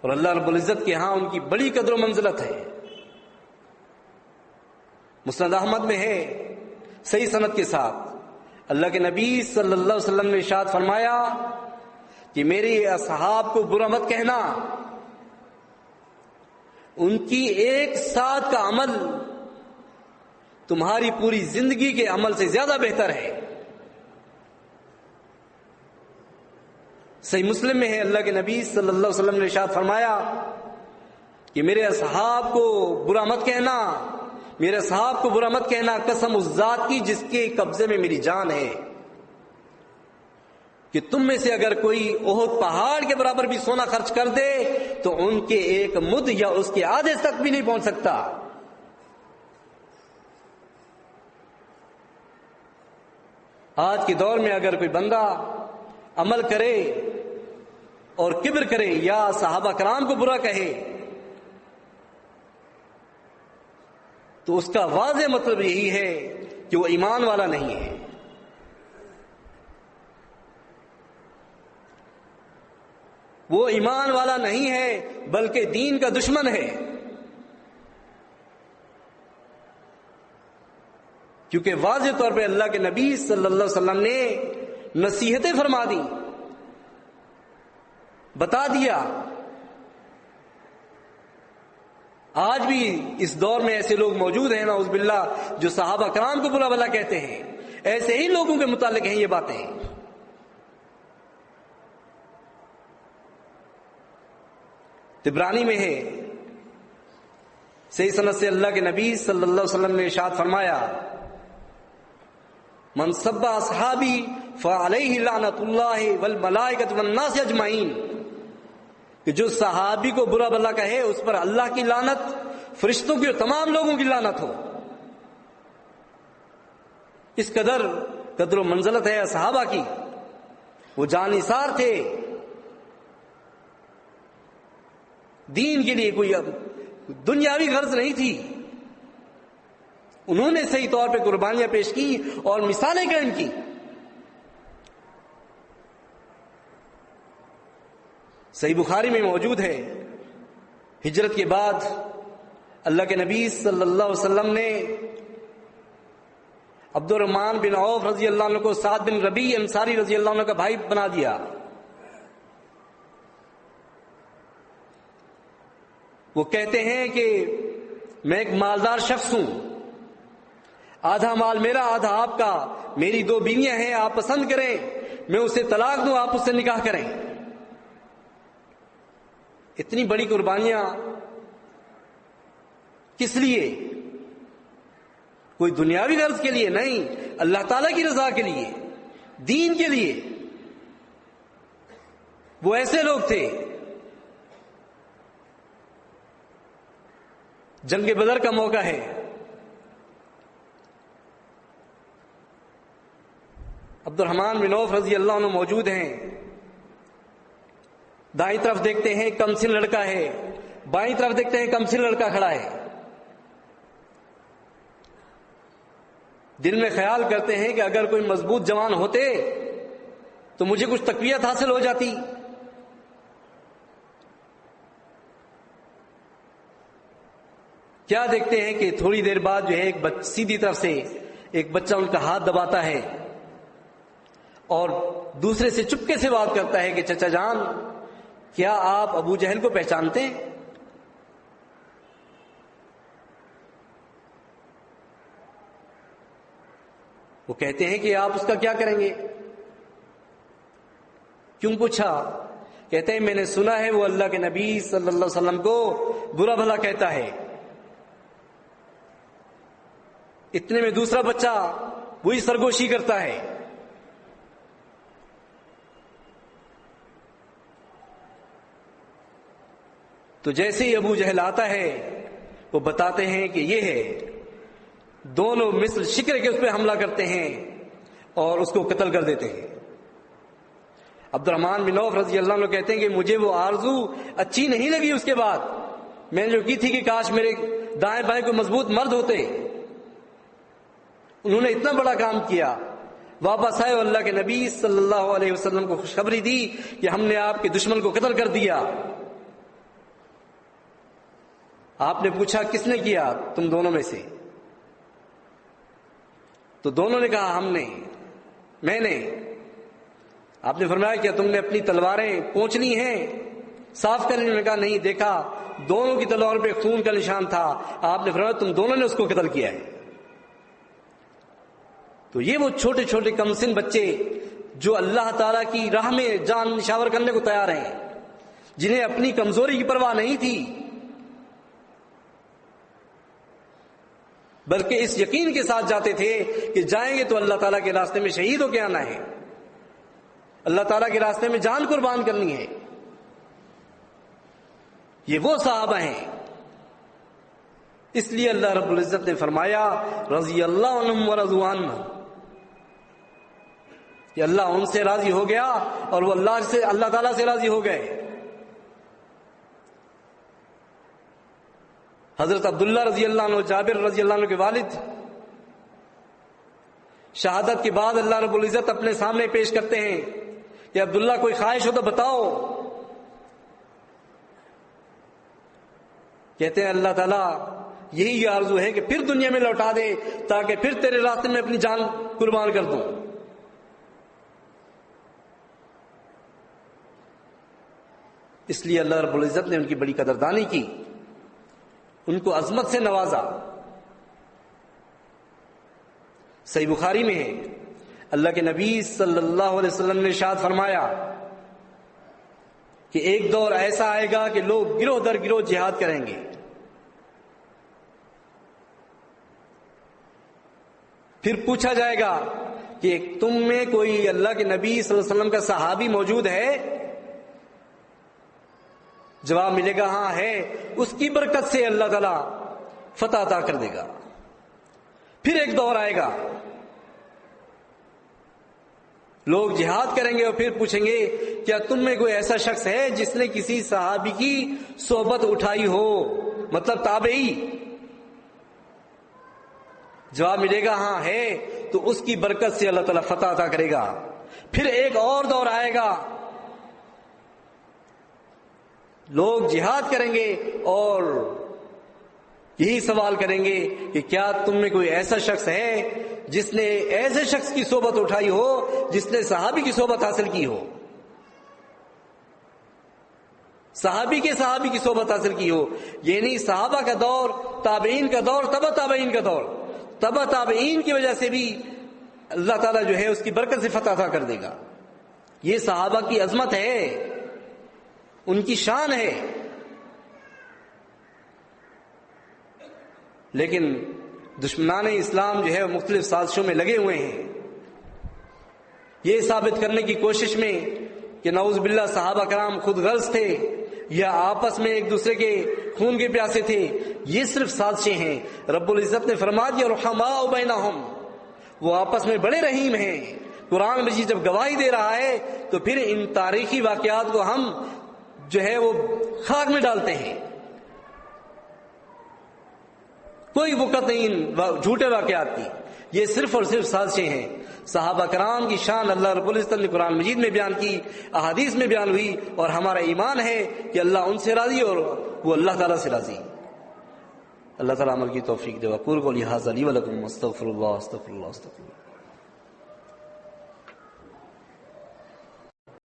اور اللہ رب العزت کے ہاں ان کی بڑی قدر و منزلت ہے۔ مسند احمد میں ہے صحیح سند کے ساتھ، اللہ کے نبی صلی اللہ علیہ وسلم نے ارشاد فرمایا کہ میرے اصحاب کو برا مت کہنا، ان کی ایک ساتھ کا عمل تمہاری پوری زندگی کے عمل سے زیادہ بہتر ہے۔ صحیح مسلم میں ہے، اللہ کے نبی صلی اللہ علیہ وسلم نے ارشاد فرمایا کہ میرے اصحاب کو برا مت کہنا، میرے اصحاب کو برا مت کہنا، قسم اس ذات کی جس کے قبضے میں میری جان ہے، کہ تم میں سے اگر کوئی احد پہاڑ کے برابر بھی سونا خرچ کر دے تو ان کے ایک مد یا اس کے آدھے تک بھی نہیں پہنچ سکتا۔ آج کے دور میں اگر کوئی بندہ عمل کرے اور کبر کرے یا صحابہ کرام کو برا کہے تو اس کا واضح مطلب یہی ہے کہ وہ ایمان والا نہیں ہے۔ وہ ایمان والا نہیں ہے بلکہ دین کا دشمن ہے، کیونکہ واضح طور پہ اللہ کے نبی صلی اللہ علیہ وسلم نے نصیحتیں فرما دی، بتا دیا۔ آج بھی اس دور میں ایسے لوگ موجود ہیں نعوذ باللہ جو صحابہ کرام کو برا بھلا کہتے ہیں، ایسے ہی لوگوں کے متعلق ہیں یہ باتیں۔ طبرانی میں ہے صحیح سند سے اللہ کے نبی صلی اللہ علیہ وسلم نے ارشاد فرمایا من سب اصحابی فعلیہ لعنت اللہ والملائکۃ والناس اجمعین، کہ جو صحابی کو برا بھلا کہے اس پر اللہ کی لعنت، فرشتوں کی اور تمام لوگوں کی لعنت ہو۔ اس قدر و منزلت ہے صحابہ کی، وہ جان نثار تھے، دین کے لیے کوئی دنیاوی غرض نہیں تھی، انہوں نے صحیح طور پہ قربانیاں پیش کی اور مثالیں قائم کی۔ صحیح بخاری میں موجود ہے، ہجرت کے بعد اللہ کے نبی صلی اللہ علیہ وسلم نے عبد الرحمن بن عوف رضی اللہ عنہ کو سعد بن ربیع انصاری رضی اللہ عنہ کا بھائی بنا دیا۔ وہ کہتے ہیں کہ میں ایک مالدار شخص ہوں، آدھا مال میرا آدھا آپ کا، میری 2 بیویاں ہیں، آپ پسند کریں میں اسے طلاق دوں، آپ اس سے نکاح کریں۔ اتنی بڑی قربانیاں کس لیے؟ کوئی دنیاوی غرض کے لیے نہیں، اللہ تعالیٰ کی رضا کے لیے، دین کے لیے۔ وہ ایسے لوگ تھے۔ جنگ بدر کا موقع ہے، عبد الرحمن بن عوف رضی اللہ عنہ موجود ہیں، دائیں طرف دیکھتے ہیں کمسن لڑکا ہے، بائیں طرف دیکھتے ہیں کمسن لڑکا کھڑا ہے، دل میں خیال کرتے ہیں کہ اگر کوئی مضبوط جوان ہوتے تو مجھے کچھ تقویت حاصل ہو جاتی۔ کیا دیکھتے ہیں کہ تھوڑی دیر بعد جو ہے سیدھی طرف سے ایک بچہ ان کا ہاتھ دباتا ہے اور دوسرے سے چپکے سے بات کرتا ہے کہ چچا جان کیا آپ ابو جہل کو پہچانتے ہیں؟ وہ کہتے ہیں کہ آپ اس کا کیا کریں گے؟ کیوں پوچھا؟ کہتے ہیں میں نے سنا ہے وہ اللہ کے نبی صلی اللہ علیہ وسلم کو برا بھلا کہتا ہے۔ اتنے میں دوسرا بچہ وہی سرگوشی کرتا ہے۔ تو جیسے ہی ابو جہل آتا ہے وہ بتاتے ہیں کہ یہ ہے، دونوں مثل شکر کے اس پہ حملہ کرتے ہیں اور اس کو قتل کر دیتے ہیں۔ عبد الرحمن بن عوف رضی اللہ عنہ کہتے ہیں کہ مجھے وہ آرزو اچھی نہیں لگی، اس کے بعد میں نے جو کی تھی کہ کاش میرے دائیں بائیں کوئی مضبوط مرد ہوتے۔ انہوں نے اتنا بڑا کام کیا، واپس آئے اللہ کے نبی صلی اللہ علیہ وسلم کو خوشخبری دی کہ ہم نے آپ کے دشمن کو قتل کر دیا۔ آپ نے پوچھا کس نے کیا تم دونوں میں سے؟ تو دونوں نے کہا ہم نے، میں نے۔ آپ نے فرمایا کیا تم نے اپنی تلواریں پونچھ لی ہیں، صاف کر لی؟ انہوں نے کہا نہیں، دیکھا دونوں کی تلوار پہ خون کا نشان تھا۔ آپ نے فرمایا تم دونوں نے اس کو قتل کیا ہے۔ تو یہ وہ چھوٹے چھوٹے کمسن بچے جو اللہ تعالیٰ کی راہ میں جان نشاور کرنے کو تیار ہیں، جنہیں اپنی کمزوری کی پرواہ نہیں تھی، بلکہ اس یقین کے ساتھ جاتے تھے کہ جائیں گے تو اللہ تعالیٰ کے راستے میں شہید ہو کے آنا ہے، اللہ تعالیٰ کے راستے میں جان قربان کرنی ہے۔ یہ وہ صحابہ ہیں۔ اس لیے اللہ رب العزت نے فرمایا رضی اللہ عنہم ورضوا عنہ، کہ اللہ ان سے راضی ہو گیا اور وہ اللہ تعالیٰ سے راضی ہو گئے۔ حضرت عبداللہ رضی اللہ عنہ، جابر رضی اللہ عنہ کے والد، شہادت کے بعد اللہ رب العزت اپنے سامنے پیش کرتے ہیں کہ عبداللہ کوئی خواہش ہو تو بتاؤ۔ کہتے ہیں اللہ تعالیٰ یہی آرزو ہے کہ پھر دنیا میں لوٹا دے تاکہ پھر تیرے راستے میں اپنی جان قربان کر دوں۔ اس لیے اللہ رب العزت نے ان کی بڑی قدردانی کی، ان کو عظمت سے نوازا۔ صحیح بخاری میں ہے، اللہ کے نبی صلی اللہ علیہ وسلم نے ارشاد فرمایا کہ ایک دور ایسا آئے گا کہ لوگ گروہ در گروہ جہاد کریں گے، پھر پوچھا جائے گا کہ تم میں کوئی اللہ کے نبی صلی اللہ علیہ وسلم کا صحابی موجود ہے؟ جواب ملے گا ہاں ہے۔ اس کی برکت سے اللہ تعالیٰ فتح عطا کر دے گا۔ پھر ایک دور آئے گا، لوگ جہاد کریں گے اور پھر پوچھیں گے کیا تم میں کوئی ایسا شخص ہے جس نے کسی صحابی کی صحبت اٹھائی ہو، مطلب تابعی؟ جواب ملے گا ہاں ہے، تو اس کی برکت سے اللہ تعالیٰ فتح عطا کرے گا۔ پھر ایک اور دور آئے گا، لوگ جہاد کریں گے اور یہی سوال کریں گے کہ کیا تم میں کوئی ایسا شخص ہے جس نے ایسے شخص کی صحبت اٹھائی ہو جس نے صحابی کی صحبت حاصل کی ہو، صحابی کی صحبت حاصل کی ہو۔ یعنی صحابہ کا دور، تابعین کا دور، تبع تابعین کا دور، تبع تابعین کی وجہ سے بھی اللہ تعالیٰ جو ہے اس کی برکت سے فتح عطا کر دے گا۔ یہ صحابہ کی عظمت ہے، ان کی شان ہے۔ لیکن دشمنان اسلام جو ہے مختلف سازشوں میں لگے ہوئے ہیں، یہ ثابت کرنے کی کوشش میں کہ نعوذ باللہ صحابہ کرام خود غرض تھے یا آپس میں ایک دوسرے کے خون کے پیاسے تھے۔ یہ صرف سازشیں ہیں۔ رب العزت نے فرما دیا رحماء بینہم، وہ آپس میں بڑے رحیم ہیں۔ قرآن مجید جب گواہی دے رہا ہے تو پھر ان تاریخی واقعات کو ہم جو ہے وہ خاک میں ڈالتے ہیں۔ کوئی وقت نہیں ان جھوٹے واقعات کی، یہ صرف اور صرف سازشیں ہیں۔ صحابہ کرام کی شان اللہ رب العزت نے قرآن مجید میں بیان کی، احادیث میں بیان ہوئی، اور ہمارا ایمان ہے کہ اللہ ان سے راضی اور وہ اللہ تعالیٰ سے راضی۔ اللہ تعالیٰ عمل کی توفیق دے۔ وقول قولی ھذا لی ولکم استغفر اللہ استغفر اللہ استغفر اللہ۔